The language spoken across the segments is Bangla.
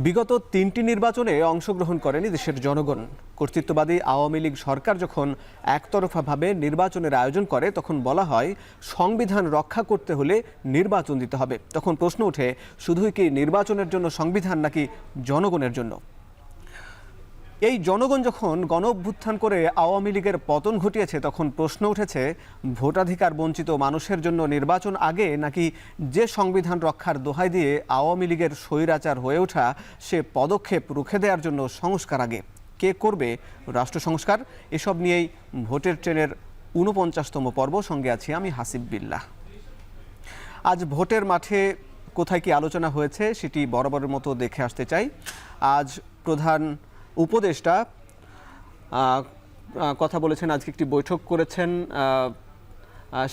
বিগত তিনটি নির্বাচনে অংশগ্রহণ করেনি দেশের জনগণ। কর্তৃত্ববাদী আওয়ামী লীগ সরকার যখন একতরফাভাবে নির্বাচনের আয়োজন করে তখন বলা হয় সংবিধান রক্ষা করতে হলে নির্বাচন দিতে হবে। তখন প্রশ্ন ওঠে, শুধুই কি নির্বাচনের জন্য সংবিধান নাকি জনগণের জন্য? এই জনগণ যখন গণ অভ্যুত্থান করে আওয়ামী লীগের পতন ঘটিয়েছে তখন প্রশ্ন উঠেছে, ভোটাধিকার বঞ্চিত মানুষের জন্য নির্বাচন আগে নাকি যে সংবিধান রক্ষার দোহাই দিয়ে আওয়ামী লীগের স্বৈরাচার হয়ে ওঠা সে পদক্ষেপ রুখে দেওয়ার জন্য সংস্কার আগে? কে করবে রাষ্ট্র সংস্কার? এসব নিয়েই ভোটের ট্রেনের ৪৯তম পর্ব। সঙ্গে আছি আমি হাসিব বিল্লাহ। আজ ভোটের মাঠে কোথায় কি আলোচনা হয়েছে সেটি বরাবরের মতো দেখে আসতে চাই। আজ প্রধান উপদেষ্টা কথা বলেছেন, আজকে একটি বৈঠক করেছেন।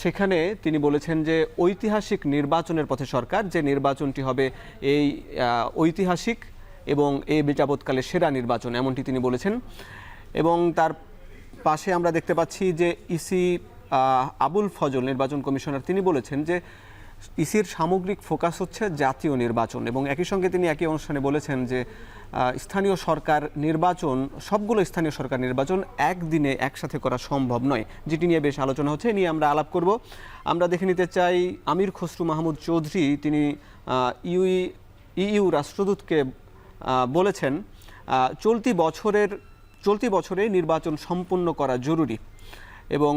সেখানে তিনি বলেছেন যে ঐতিহাসিক নির্বাচনের পথে সরকার, যে নির্বাচনটি হবে এই ঐতিহাসিক এবং এই যাবৎকালে সেরা নির্বাচন, এমনটি তিনি বলেছেন। এবং তার পাশে আমরা দেখতে পাচ্ছি যে ইসি আবুল ফজল, নির্বাচন কমিশনার, তিনি বলেছেন যে ইসির সামগ্রিক ফোকাস হচ্ছে জাতীয় নির্বাচন। এবং একই সঙ্গে তিনি একই অনুষ্ঠানে বলেছেন যে স্থানীয় সরকার নির্বাচন, সবগুলো স্থানীয় সরকার নির্বাচন একদিনে একসাথে করা সম্ভব নয়, যেটি নিয়ে বেশ আলোচনা হচ্ছে। নিয়ে আমরা আলাপ করব। আমরা দেখে নিতে চাই আমির খসরু মাহমুদ চৌধুরী, তিনি ইইউ রাষ্ট্রদূতকে বলেছেন চলতি বছরে নির্বাচন সম্পন্ন করা জরুরি। এবং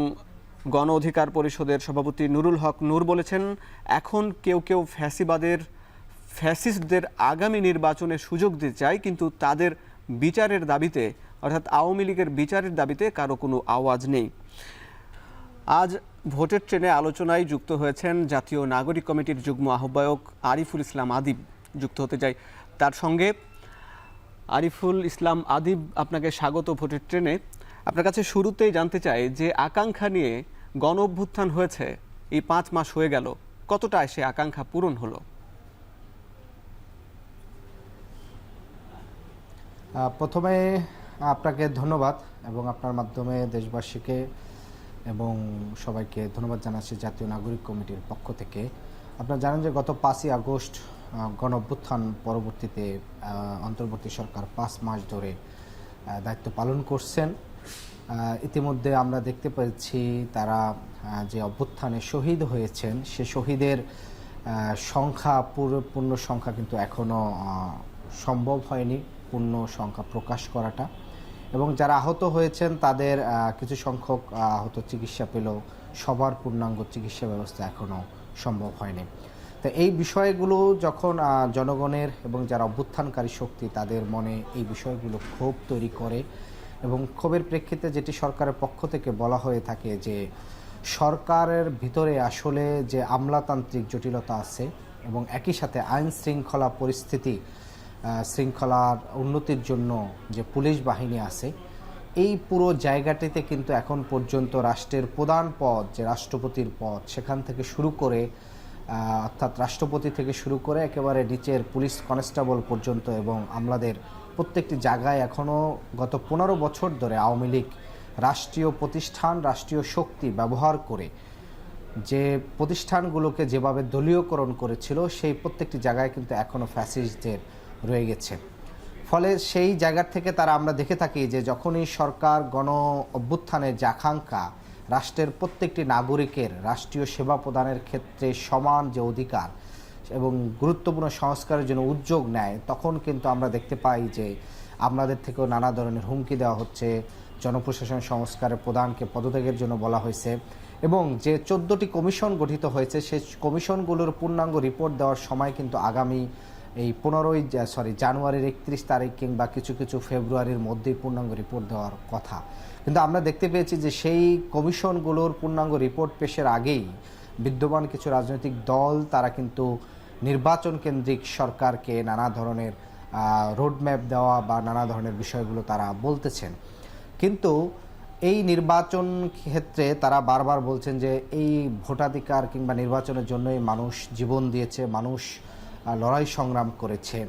গণ অধিকার পরিষদের সভাপতি নুরুল হক নূর বলেছেন, এখন কেউ ফ্যাসিস্টদের আগামী নির্বাচনে সুযোগ দিতে চায়, কিন্তু তাদের বিচারের দাবিতে, অর্থাৎ আওয়ামী লীগের বিচারের দাবিতে কারো কোনো আওয়াজ নেই। আজ ভোটের ট্রেনে আলোচনায় যুক্ত হয়েছেন জাতীয় নাগরিক কমিটির যুগ্ম আহ্বায়ক আরিফুল ইসলাম আদিব। যুক্ত হতে চাই তার সঙ্গে। আরিফুল ইসলাম আদিব, আপনাকে স্বাগত ভোটের ট্রেনে। আপনার কাছে শুরুতেই জানতে চাই যে আকাঙ্ক্ষা নিয়ে গণ অভ্যুত্থান হয়েছে, এই ৫ মাস হয়ে গেল, কতটা সে আকাঙ্ক্ষা পূরণ হলো? প্রথমে আপনাকে ধন্যবাদ এবং আপনার মাধ্যমে দেশবাসীকে এবং সবাইকে ধন্যবাদ জানাচ্ছি জাতীয় নাগরিক কমিটির পক্ষ থেকে। আপনারা জানেন যে গত ৫ই আগস্ট গণ অভ্যুত্থান পরবর্তীতে অন্তর্বর্তী সরকার ৫ মাস ধরে দায়িত্ব পালন করছেন। ইতিমধ্যে আমরা দেখতে পেয়েছি তারা যে অভ্যুত্থানে শহীদ হয়েছেন সে শহীদের সংখ্যা, পূর্ণ সংখ্যা কিন্তু এখনও সম্ভব হয়নি, পূর্ণ সংখ্যা প্রকাশ করাটা। এবং যারা আহত হয়েছেন তাদের কিছু সংখ্যক আহত চিকিৎসা পেলেও সবার পূর্ণাঙ্গ চিকিৎসা ব্যবস্থা এখনও সম্ভব হয়নি। তো এই বিষয়গুলো যখন জনগণের এবং যারা অভ্যুত্থানকারী শক্তি তাদের মনে এই বিষয়গুলো ক্ষোভ তৈরি করে, এবং ক্ষোভের প্রেক্ষিতে যেটি সরকারের পক্ষ থেকে বলা হয়ে থাকে যে সরকারের ভিতরে আসলে যে আমলাতান্ত্রিক জটিলতা আছে এবং একই সাথে আইন শৃঙ্খলা পরিস্থিতি, শৃঙ্খলার উন্নতির জন্য যে পুলিশ বাহিনী আছে, এই পুরো জায়গাটিতে কিন্তু এখন পর্যন্ত রাষ্ট্রের প্রধান পদ যে রাষ্ট্রপতির পদ, সেখান থেকে শুরু করে অর্থাৎ রাষ্ট্রপতি থেকে শুরু করে একেবারে নিচের পুলিশ কনস্টেবল পর্যন্ত এবং আমলাদের প্রত্যেকটি জায়গায় এখনও গত ১৫ বছর ধরে আওয়ামী লীগ রাষ্ট্রীয় প্রতিষ্ঠান, রাষ্ট্রীয় শক্তি ব্যবহার করে যে প্রতিষ্ঠানগুলোকে যেভাবে দলীয়করণ করেছিল সেই প্রত্যেকটি জায়গায় কিন্তু এখনও ফ্যাসিস্টদের রয়ে গেছে। ফলে সেই জায়গার থেকে তারা আমরা দেখে থাকি যে যখনই সরকার গণ অভ্যুত্থানের যে আকাঙ্ক্ষা, রাষ্ট্রের প্রত্যেকটি নাগরিকের রাষ্ট্রীয় সেবা প্রদানের ক্ষেত্রে সমান যে অধিকার এবং গুরুত্বপূর্ণ সংস্কারের জন্য উদ্যোগ নেয়, তখন কিন্তু আমরা দেখতে পাই যে আমাদের থেকেও নানা ধরনের হুমকি দেওয়া হচ্ছে। জনপ্রশাসন সংস্কারের প্রধানকে পদত্যাগের জন্য বলা হয়েছে এবং যে 14টি কমিশন গঠিত হয়েছে সেই কমিশনগুলোর পূর্ণাঙ্গ রিপোর্ট দেওয়ার সময় কিন্তু আগামী এই জানুয়ারির 31 তারিখ কিংবা কিছু ফেব্রুয়ারির মধ্যেই পূর্ণাঙ্গ রিপোর্ট দেওয়ার কথা। কিন্তু আমরা দেখতে পেয়েছি যে সেই কমিশনগুলোর পূর্ণাঙ্গ রিপোর্ট পেশের আগেই বিদ্যমান কিছু রাজনৈতিক দল তারা কিন্তু নির্বাচন কেন্দ্রিক সরকারকে নানা ধরনের রোডম্যাপ দেওয়া বা নানা ধরনের বিষয়গুলো তারা বলতেছেন। কিন্তু এই নির্বাচন ক্ষেত্রে তারা বারবার বলছেন যে এই ভোটাধিকার কিংবা নির্বাচনের জন্যই মানুষ জীবন দিয়েছে, মানুষ লড়াই সংগ্রাম করেছে।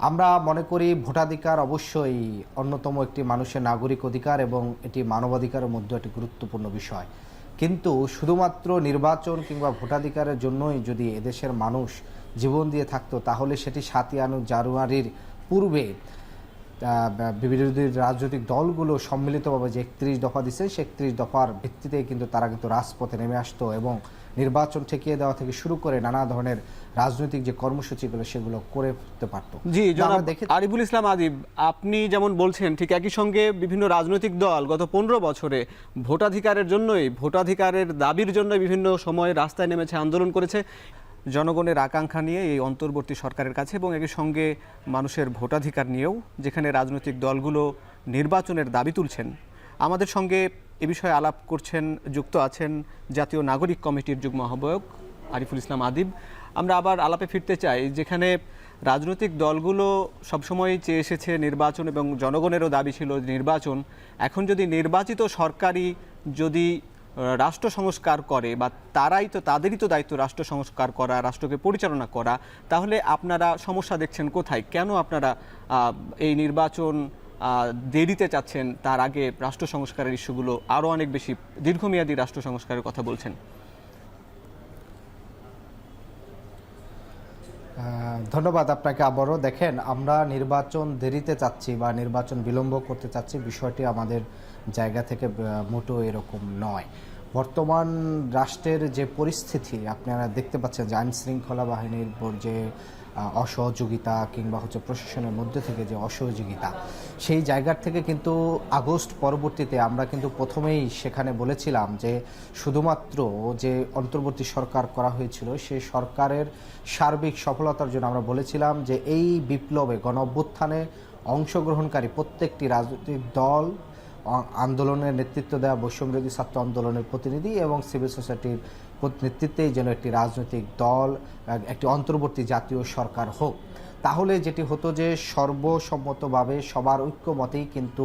আমরা মনে করি ভোটাধিকার অবশ্যই অন্যতম একটি মানুষের নাগরিক অধিকার এবং এটি মানবাধিকারের মধ্যে একটি গুরুত্বপূর্ণ বিষয়। কিন্তু শুধুমাত্র নির্বাচন কিংবা ভোটাধিকারের জন্যই যদি এদেশের মানুষ জীবন দিয়ে থাকতো তাহলে সেটি 7ই জানুয়ারির পূর্বে বিরোধী রাজনৈতিক দলগুলো সম্মিলিতভাবে যে 31 দফা দিচ্ছে, সে 31 দফার ভিত্তিতে কিন্তু তারা কিন্তু রাজপথে নেমে আসতো এবং নির্বাচন ঠেকিয়ে দেওয়া থেকে শুরু করে নানা ধরনের রাজনৈতিক যে কর্মসূচিগুলো সেগুলো করে ফেলতে পারতো। জি জনাব আরিফুল ইসলাম আদিব, আপনি যেমন বলছেন ঠিক একই সঙ্গে বিভিন্ন রাজনৈতিক দল গত 15 বছরে ভোটাধিকারের দাবির জন্য বিভিন্ন সময়ে রাস্তায় নেমেছে, আন্দোলন করেছে জনগণের আকাঙ্ক্ষা নিয়ে এই অন্তর্বর্তী সরকারের কাছে, এবং একই সঙ্গে মানুষের ভোটাধিকার নিয়েও, যেখানে রাজনৈতিক দলগুলো নির্বাচনের দাবি তুলছেন। আমাদের সঙ্গে এ বিষয়ে আলাপ করছেন, যুক্ত আছেন জাতীয় নাগরিক কমিটির যুগ্ম আহ্বায়ক আরিফুল ইসলাম আদিব। আমরা আবার আলাপে ফিরতে চাই, যেখানে রাজনৈতিক দলগুলো সবসময় চেয়ে এসেছে নির্বাচন এবং জনগণেরও দাবি ছিল নির্বাচন। এখন যদি নির্বাচিত সরকারই যদি রাষ্ট্র সংস্কার করে, বা তাদেরই তো দায়িত্ব রাষ্ট্র সংস্কার করা, রাষ্ট্রকে পরিচালনা করা, তাহলে আপনারা সমস্যা দেখছেন কোথায়? কেন আপনারা এই নির্বাচন দেরিতে চাচ্ছেন, তার আগে রাষ্ট্র সংস্কারের ইস্যুগুলো আরও অনেক বেশি দীর্ঘমেয়াদী রাষ্ট্র সংস্কারের কথা বলছেন? ধন্যবাদ আপনাকে আবারও। দেখেন, আমরা নির্বাচন দেরিতে চাচ্ছি বা নির্বাচন বিলম্ব করতে চাচ্ছি, বিষয়টি আমাদের জায়গা থেকে মোটেও এরকম নয়। বর্তমান রাষ্ট্রের যে পরিস্থিতি আপনারা দেখতে পাচ্ছেন, যে আইন শৃঙ্খলা বাহিনীর উপর যে অসহযোগিতা কিংবা প্রশাসনের মধ্যে থেকে যে অসহযোগিতা, সেই জায়গার থেকে কিন্তু আগস্ট পরবর্তীতে আমরা কিন্তু প্রথমেই সেখানে বলেছিলাম যে শুধুমাত্র যে অন্তর্বর্তী সরকার করা হয়েছিল, সেই সরকারের সার্বিক সফলতার জন্য আমরা বলেছিলাম যে এই বিপ্লবে গণ অভ্যুত্থানে অংশগ্রহণকারী প্রত্যেকটি রাজনৈতিক দল, আন্দোলনের নেতৃত্ব দেওয়া বৈষম্যবিরোধী ছাত্র আন্দোলনের প্রতিনিধি এবং সিভিল সোসাইটির নেতৃত্বেই যেন একটি রাজনৈতিক দল, একটি অন্তর্বর্তী জাতীয় সরকার হোক। তাহলে যেটি হতো যে সর্বসম্মতভাবে সবার ঐক্যমতেই কিন্তু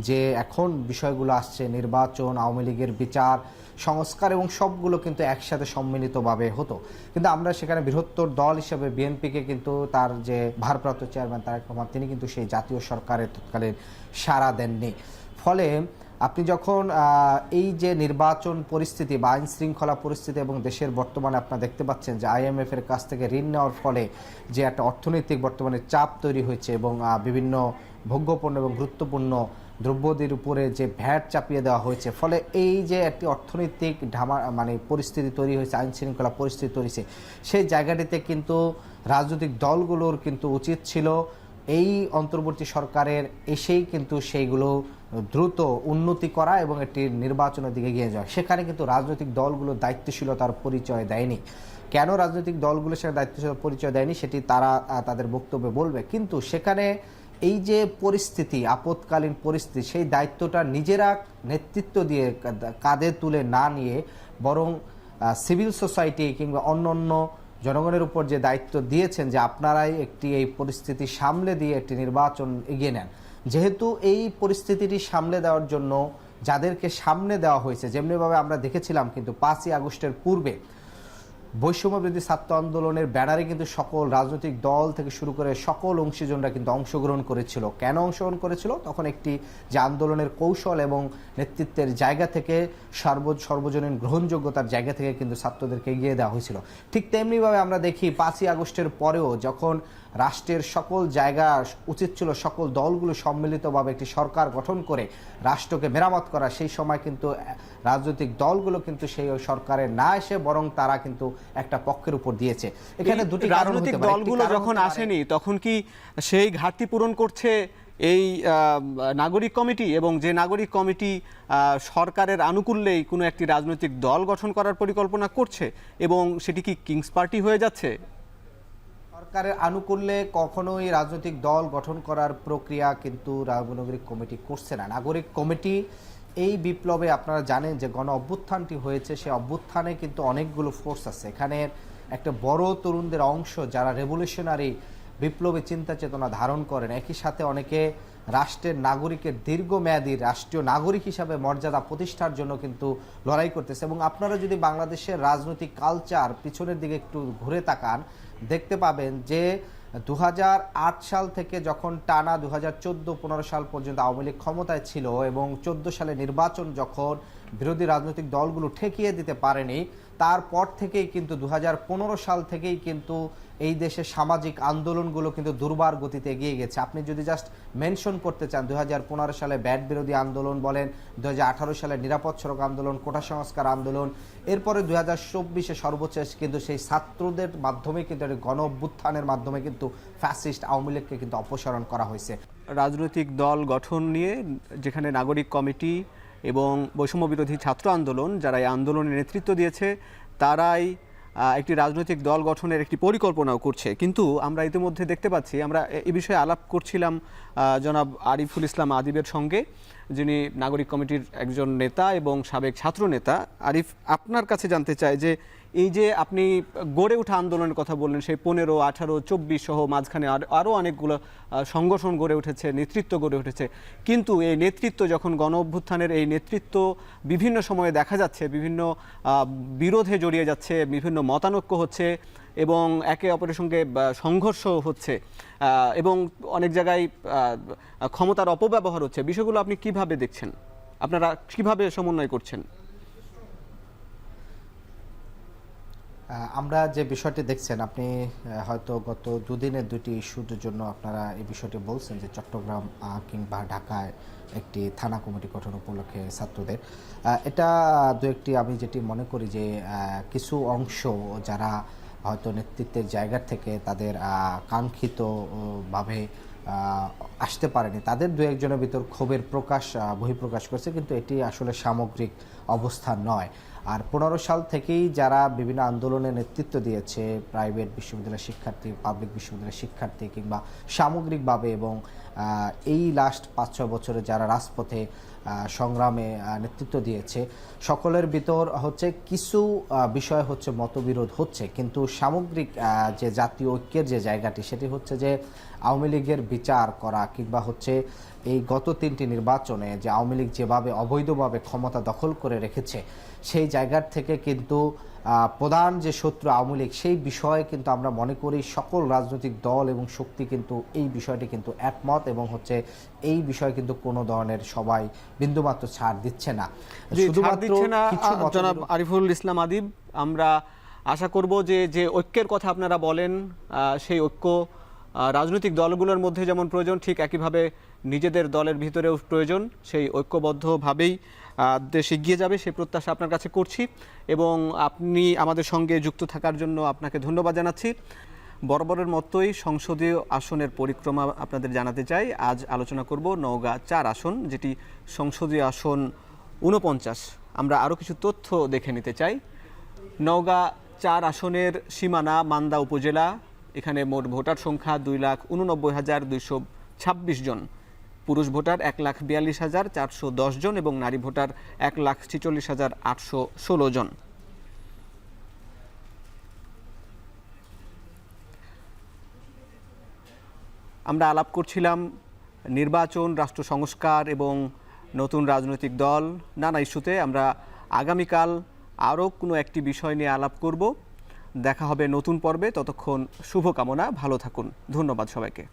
যে এখন বিষয়গুলো আসছে, নির্বাচন, আওয়ামী লীগের বিচার, সংস্কার এবং সবগুলো কিন্তু একসাথে সম্মিলিতভাবে হতো। কিন্তু আমরা সেখানে বৃহত্তর দল হিসেবে বিএনপিকে কিন্তু তার যে ভারপ্রাপ্ত চেয়ারম্যান তারেক রহমান, তিনি কিন্তু সেই জাতীয় সরকারের তৎকালীন সাড়া দেননি। ফলে আপনি যখন এই যে নির্বাচন পরিস্থিতি বা আইন শৃঙ্খলা পরিস্থিতি এবং দেশের বর্তমানে আপনারা দেখতে পাচ্ছেন যে IMF এর কাছ থেকে ঋণ নেওয়ার ফলে যে একটা অর্থনৈতিক বর্তমানে চাপ তৈরি হয়েছে এবং বিভিন্ন ভোগ্যপণ্য এবং গুরুত্বপূর্ণ দ্রব্যদের উপরে যে ভ্যাট চাপিয়ে দেওয়া হয়েছে, ফলে এই যে একটি অর্থনৈতিক পরিস্থিতি তৈরি হয়েছে, আইন শৃঙ্খলা পরিস্থিতি তৈরি হয়েছে, সেই জায়গাটিতে কিন্তু রাজনৈতিক দলগুলোর কিন্তু উচিত ছিল এই অন্তর্বর্তী সরকারের এসেই কিন্তু সেইগুলো দ্রুত উন্নতি করা এবং একটি নির্বাচনের দিকে এগিয়ে যাওয়া। সেখানে কিন্তু রাজনৈতিক দলগুলো দায়িত্বশীলতার পরিচয় দেয়নি। কেন রাজনৈতিক দলগুলো সেখানে দায়িত্বশীলতার পরিচয় দেয়নি সেটি তারা তাদের বক্তব্যে বলবে, কিন্তু সেখানে এই যে পরিস্থিতি, আপৎকালীন পরিস্থিতি, সেই দায়িত্বটা নিজেরা নেতৃত্ব দিয়ে কাঁধে তুলে না নিয়ে বরং সিভিল সোসাইটি কিংবা অন্য জনগণের উপর যে দায়িত্ব দিয়েছেন যে আপনারাই এই পরিস্থিতি সামলে দিয়ে একটি নির্বাচন এগিয়ে নেন। যেহেতু এই পরিস্থিতিটি সামলে দেওয়ার জন্য যাদেরকে সামনে দেওয়া হয়েছে, যেমনিভাবে আমরা দেখেছিলাম কিন্তু 5ই আগস্টের পূর্বে বৈষম্যবিরোধী ছাত্র আন্দোলনের ব্যানারে কিন্তু সকল রাজনৈতিক দল থেকে শুরু করে সকল অংশীজনরা কিন্তু অংশগ্রহণ করেছিল। কেন অংশগ্রহণ করেছিল? তখন একটি যে আন্দোলনের কৌশল এবং নেতৃত্বের জায়গা থেকে সর্বজনীন গ্রহণযোগ্যতার জায়গা থেকে কিন্তু ছাত্রদেরকে এগিয়ে দেওয়া হয়েছিল। ঠিক তেমনিভাবে আমরা দেখি 5ই আগস্টের পরেও যখন রাষ্ট্রের সকল জায়গা উচিত ছিল সকল দলগুলো সম্মিলিতভাবে একটি সরকার গঠন করে রাষ্ট্রকে মেরামত করা, সেই সময় কিন্তু রাজনৈতিক দলগুলো কিন্তু সেই সরকারে না এসে বরং তারা কিন্তু একটা পক্ষের উপর দিয়েছে। এখানে দুটি রাজনৈতিক দলগুলো যখন আসেনি তখন কি সেই ঘাটতি পূরণ করছে এই নাগরিক কমিটি, এবং যে নাগরিক কমিটি সরকারের আনুকূল্যেই কোনো একটি রাজনৈতিক দল গঠন করার পরিকল্পনা করছে, এবং সেটি কি কিংস পার্টি হয়ে যাচ্ছে? সরকারের আনুকূল্যে কখনোই রাজনৈতিক দল গঠন করার প্রক্রিয়া কিন্তু নাগরিক কমিটি করছে না। নাগরিক কমিটি এই বিপ্লবে আপনারা জানেন যে গণ অভ্যুত্থানটি হয়েছে, সেই অভ্যুত্থানে কিন্তু অনেকগুলো ফোর্স আছে। এখানে একটা বড় তরুণদের অংশ যারা রেভলিউশনারি বিপ্লবী চিন্তা চেতনা ধারণ করেন, একই সাথে অনেকে রাষ্ট্রের নাগরিকের দীর্ঘমেয়াদী রাষ্ট্রীয় নাগরিক হিসাবে মর্যাদা প্রতিষ্ঠার জন্য কিন্তু লড়াই করতেছে। এবং আপনারা যদি বাংলাদেশের রাজনৈতিক কালচার পিছনের দিকে একটু ঘুরে তাকান, দেখতে পাবেন যে 2008 সাল থেকে যখন টানা 2014-15 সাল পর্যন্ত আওয়ামী লীগ ক্ষমতায় ছিল এবং 14 সালে নির্বাচন যখন বিরোধী রাজনৈতিক দলগুলো ঠেকিয়ে দিতে পারেনি, তারপর থেকেই কিন্তু 2015 সাল থেকেই কিন্তু এই দেশে সামাজিক আন্দোলনগুলো কিন্তু দুর্বার গতিতে এগিয়ে গেছে। আপনি যদি জাস্ট মেনশন করতে চান 2015 সালে ব্যাট বিরোধী আন্দোলন বলেন, 2018 সালে নিরাপদ সড়ক আন্দোলন, কোটা সংস্কার আন্দোলন, এরপরে 2024-এ সর্বশেষ কিন্তু সেই ছাত্রদের মাধ্যমে কিন্তু গণ অভ্যুত্থানের মাধ্যমে কিন্তু ফ্যাসিস্ট আওয়ামী লীগকে কিন্তু অপসারণ করা হয়েছে। রাজনৈতিক দল গঠন নিয়ে যেখানে নাগরিক কমিটি এবং বৈষম্য বিরোধী ছাত্র আন্দোলন যারা এই আন্দোলনের নেতৃত্ব দিয়েছে তারাই একটি রাজনৈতিক দল গঠনের একটি পরিকল্পনাও করছে, কিন্তু আমরা ইতিমধ্যে দেখতে পাচ্ছি, আমরা এই বিষয়ে আলাপ করছিলাম জনাব আরিফুল ইসলাম আদিবের সঙ্গে, যিনি নাগরিক কমিটির একজন নেতা এবং সাবেক ছাত্র নেতা। আরিফ, আপনার কাছে জানতে চাই যে এই যে আপনি গড়ে ওঠা আন্দোলনের কথা বললেন, সেই 15, 18, 24 সহ মাঝখানে আরও অনেকগুলো সংগঠন গড়ে উঠেছে, নেতৃত্ব গড়ে উঠেছে, কিন্তু এই নেতৃত্ব যখন গণ অভ্যুত্থানের এই নেতৃত্ব বিভিন্ন সময়ে দেখা যাচ্ছে বিভিন্ন বিরোধে জড়িয়ে যাচ্ছে, বিভিন্ন মতানৈক্য হচ্ছে এবং একে অপরের সঙ্গে সংঘর্ষ হচ্ছে এবং অনেক জায়গায় ক্ষমতার অপব্যবহার হচ্ছে, বিষয়গুলো আপনি কিভাবে দেখছেন? আপনারা কিভাবে সমন্বয় করছেন? আমরা যে বিষয়টি দেখছেন, আপনি হয়তো গত দুদিনের দুটি ইস্যুর জন্য আপনারা এই বিষয়টি বলছেন যে চট্টগ্রাম কিংবা ঢাকায় একটি থানা কমিটি গঠন উপলক্ষে ছাত্রদের, এটা দু একটি আমি যেটি মনে করি যে কিছু অংশ যারা হয়তো নেতৃত্বের জায়গা থেকে তাদের কাঙ্ক্ষিতভাবে আসতে পারেনি, তাদের দু একজনের ভিতর ক্ষোভের বহিঃপ্রকাশ করছে, কিন্তু এটি আসলে সামগ্রিক অবস্থা নয়। আর 15 সাল থেকেই যারা বিভিন্ন আন্দোলনে নেতৃত্ব দিয়েছে, প্রাইভেট বিশ্ববিদ্যালয়ের শিক্ষার্থী, পাবলিক বিশ্ববিদ্যালয়ের শিক্ষার্থী কিংবা সামগ্রিকভাবে, এবং এই লাস্ট 5-6 বছরে যারা রাজপথে সংগ্রামে নেতৃত্ব দিয়েছে, সকলের ভিতর হচ্ছে কিছু বিষয় হচ্ছে মতবিরোধ হচ্ছে, কিন্তু সামগ্রিক যে জাতীয় ঐক্যের যে জায়গাটি সেটি হচ্ছে যে আওয়ামী লীগের বিচার করা কিংবা হচ্ছে এই গত 3টি নির্বাচনে যে আওয়ামী লীগ যেভাবে অবৈধভাবে ক্ষমতা দখল করে রেখেছে, সেই জায়গার থেকে কিন্তু প্রধান যে শত্রু আওয়ামী লীগ, সেই বিষয়ে কিন্তু আমরা মনে করি সকল রাজনৈতিক দল এবং শক্তি কিন্তু এই বিষয়টি কিন্তু একমত, এবং হচ্ছে এই বিষয়ে কিন্তু কোনো ধরনের সবাই বিন্দুমাত্র ছাড় দিচ্ছে না। শুধুমাত্র জনাব আরিফুল ইসলাম আদিব, আমরা আশা করব যে যে ঐক্যের কথা আপনারা বলেন, সেই ঐক্য রাজনৈতিক দলগুলোর মধ্যে যেমন প্রয়োজন, ঠিক একইভাবে নিজেদের দলের ভিতরেও প্রয়োজন। সেই ঐক্যবদ্ধভাবেই দেশ এগিয়ে যাবে, সেই প্রত্যাশা আপনার কাছে করছি এবং আপনি আমাদের সঙ্গে যুক্ত থাকার জন্য আপনাকে ধন্যবাদ জানাচ্ছি। বরাবরের মতোই সংসদীয় আসনের পরিক্রমা আপনাদের জানাতে চাই। আজ আলোচনা করব নওগাঁ 4 আসন, যেটি সংসদীয় আসন 49। আমরা আরও কিছু তথ্য দেখে নিতে চাই। নওগাঁ 4 আসনের সীমানা মান্দা উপজেলা, এখানে মোট ভোটার সংখ্যা 2,89,226 জন, পুরুষ ভোটার 1,42,410 জন এবং নারী ভোটার 1,46,816 জন। আমরা আলাপ করছিলাম নির্বাচন, রাষ্ট্র সংস্কার এবং নতুন রাজনৈতিক দল, নানা ইস্যুতে। আমরা আগামীকাল আরও কোনো একটি বিষয় নিয়ে আলাপ করব। দেখা হবে নতুন পর্বে, ততক্ষণ শুভকামনা, ভালো থাকুন। ধন্যবাদ সবাইকে।